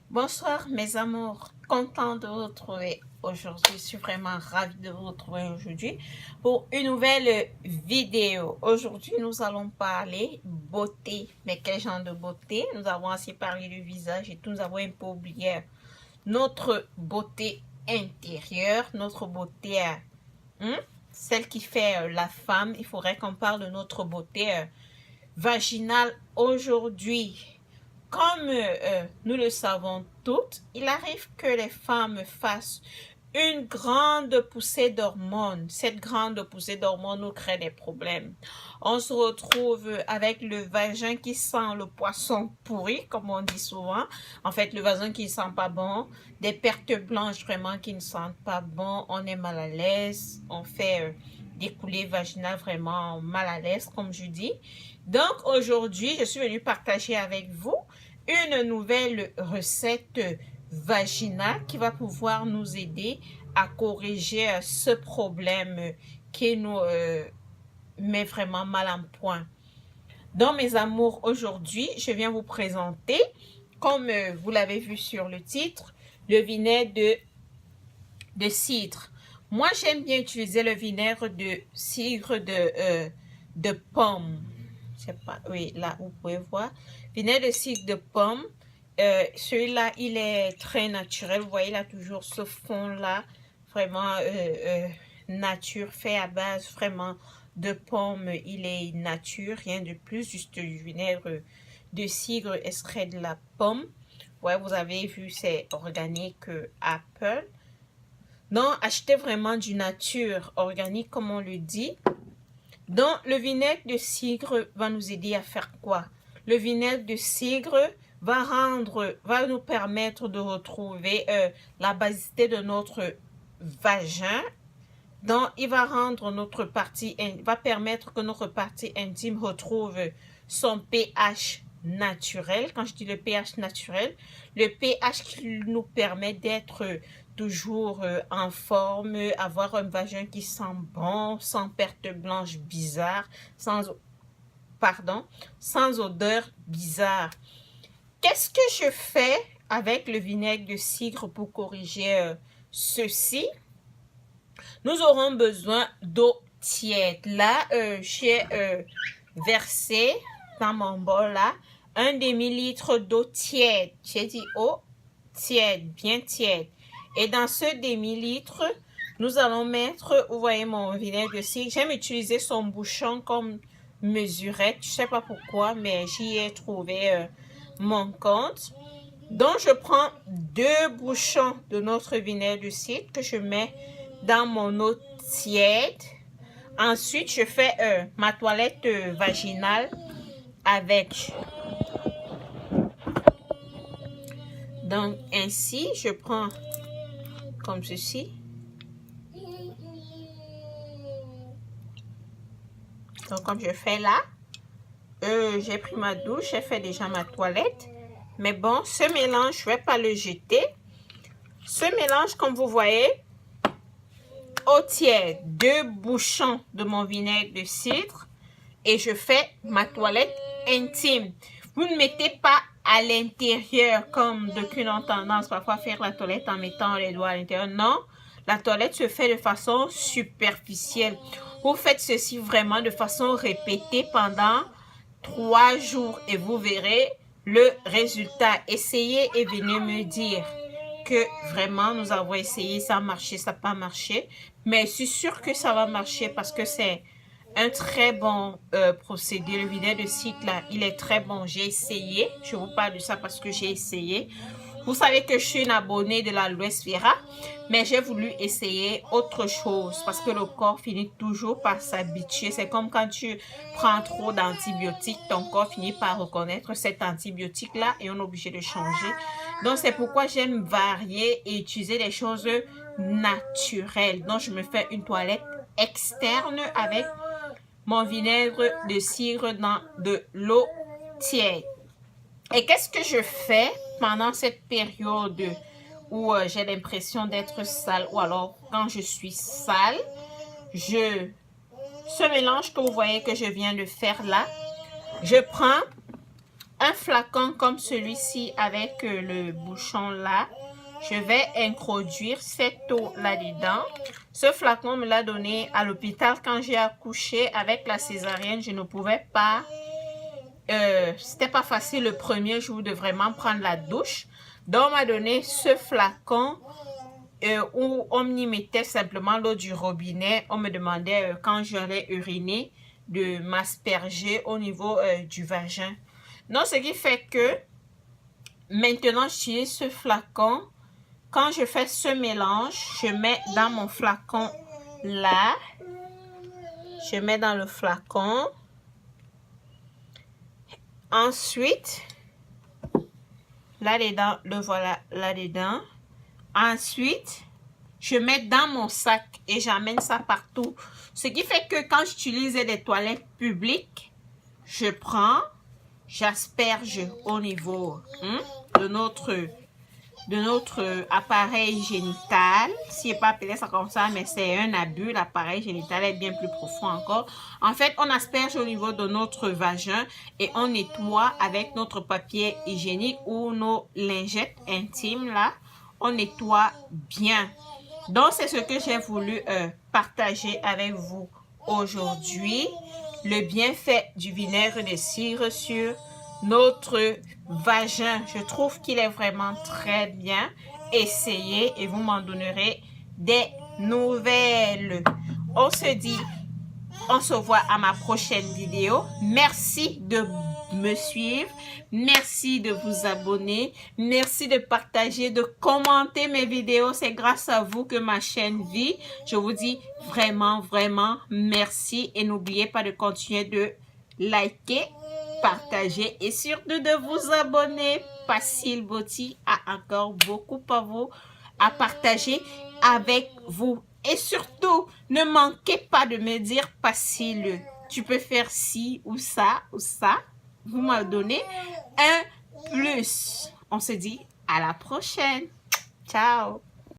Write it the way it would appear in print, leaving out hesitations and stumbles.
Bonsoir mes amours, content de vous retrouver aujourd'hui. Je suis vraiment ravie de vous retrouver aujourd'hui pour une nouvelle vidéo. Aujourd'hui, nous allons parler beauté. Mais quel genre de beauté? Nous avons assez parlé du visage et tout. Nous avons un peu oublié notre beauté intérieure, notre beauté, celle qui fait la femme. Il faudrait qu'on parle de notre beauté vaginale aujourd'hui. Comme nous le savons toutes, il arrive que les femmes fassent une grande poussée d'hormones. Cette grande poussée d'hormones nous crée des problèmes. On se retrouve avec le vagin qui sent le poisson pourri, comme on dit souvent. En fait, le vagin qui ne sent pas bon. Des pertes blanches vraiment qui ne sentent pas bon. On est mal à l'aise. On fait des coulées vaginales vraiment mal à l'aise, comme je dis. Donc, aujourd'hui, je suis venue partager avec vous une nouvelle recette vaginale qui va pouvoir nous aider à corriger ce problème qui nous met vraiment mal en point. Donc, mes amours, aujourd'hui, je viens vous présenter, comme vous l'avez vu sur le titre, le vinaigre de cidre. Moi, j'aime bien utiliser le vinaigre de cidre de pomme. Je sais pas, oui, là, vous pouvez voir. Vinaigre de cidre de pomme. Celui-là, il est très naturel. Vous voyez, il a toujours ce fond-là, vraiment nature, fait à base vraiment de pomme. Il est nature, rien de plus, juste du vinaigre de cidre extrait de la pomme. Ouais, vous avez vu, c'est organique Apple. Non, achetez vraiment du nature organique, comme on le dit. Donc, le vinaigre de cidre va nous aider à faire quoi? Le vinaigre de cidre va nous permettre de retrouver la basicité de notre vagin. Donc, il va permettre que notre partie intime retrouve son pH naturel. Quand je dis le pH naturel, le pH qui nous permet d'être toujours en forme, avoir un vagin qui sent bon, sans perte blanche bizarre, sans odeur bizarre. Qu'est-ce que je fais avec le vinaigre de cidre pour corriger ceci? Nous aurons besoin d'eau tiède. Là, j'ai versé dans mon bol là un demi-litre d'eau tiède. J'ai dit eau tiède, bien tiède. Et dans ce demi-litre, nous allons mettre, vous voyez mon vinaigre de cidre. J'aime utiliser son bouchon comme mesurette. Je ne sais pas pourquoi, mais j'y ai trouvé mon compte. Donc, je prends 2 bouchons de notre vinaigre de cidre que je mets dans mon eau tiède. Ensuite, je fais ma toilette vaginale avec. Donc, ainsi, je prends comme ceci. Donc, comme je fais là, j'ai pris ma douche, j'ai fait déjà ma toilette. Mais bon, ce mélange, je ne vais pas le jeter. Ce mélange, comme vous voyez, eau tiède, 2 bouchons de mon vinaigre de cidre et je fais ma toilette intime. Vous ne mettez pas à l'intérieur comme d'aucuns ont tendance parfois à faire la toilette en mettant les doigts à l'intérieur. Non, la toilette se fait de façon superficielle. Vous faites ceci vraiment de façon répétée pendant 3 jours et vous verrez le résultat. Essayez et venez me dire que vraiment nous avons essayé, ça a marché, ça n'a pas marché. Mais je suis sûre que ça va marcher parce que c'est un très bon procédé. Le vinaigre de cidre là, il est très bon. J'ai essayé. Je vous parle de ça parce que j'ai essayé. Vous savez que je suis une abonnée de l'aloe vera, mais j'ai voulu essayer autre chose parce que le corps finit toujours par s'habituer. C'est comme quand tu prends trop d'antibiotiques, ton corps finit par reconnaître cet antibiotique-là et on est obligé de changer. Donc, c'est pourquoi j'aime varier et utiliser des choses naturelles. Donc, je me fais une toilette externe avec mon vinaigre de cidre dans de l'eau tiède. Et qu'est-ce que je fais pendant cette période où j'ai l'impression d'être sale ou alors quand je suis sale? Ce mélange que vous voyez que je viens de faire là, je prends un flacon comme celui-ci avec le bouchon là. Je vais introduire cette eau là-dedans. Ce flacon me l'a donné à l'hôpital quand j'ai accouché avec la césarienne. Je ne pouvais pas... c'était pas facile le premier jour de vraiment prendre la douche. Donc, on m'a donné ce flacon où on y mettait simplement l'eau du robinet. On me demandait quand j'allais uriner de m'asperger au niveau du vagin. Donc, ce qui fait que maintenant, j'utilise ce flacon. Quand je fais ce mélange, je mets dans mon flacon là. Je mets dans le flacon. Ensuite, là-dedans, le voilà là-dedans. Ensuite, je mets dans mon sac et j'amène ça partout. Ce qui fait que quand j'utilise des toilettes publiques, je prends, j'asperge au niveau de notre appareil génital. Si n'est pas appelé ça comme ça, mais c'est un abus. L'appareil génital est bien plus profond encore. En fait, on asperge au niveau de notre vagin et on nettoie avec notre papier hygiénique ou nos lingettes intimes là. On nettoie bien. Donc, c'est ce que j'ai voulu partager avec vous aujourd'hui. Le bienfait du vinaigre de cidre sur notre vagin. Je trouve qu'il est vraiment très bien. Essayez et vous m'en donnerez des nouvelles. On se voit à ma prochaine vidéo. Merci de me suivre. Merci de vous abonner. Merci de partager, de commenter mes vidéos. C'est grâce à vous que ma chaîne vit. Je vous dis vraiment, vraiment merci. Et n'oubliez pas de continuer de liker, partager et surtout de vous abonner. Pacile Beauty a encore beaucoup à partager avec vous. Et surtout, ne manquez pas de me dire, Pacile, tu peux faire ci ou ça ou ça. Vous m'en donnez un plus. On se dit à la prochaine. Ciao.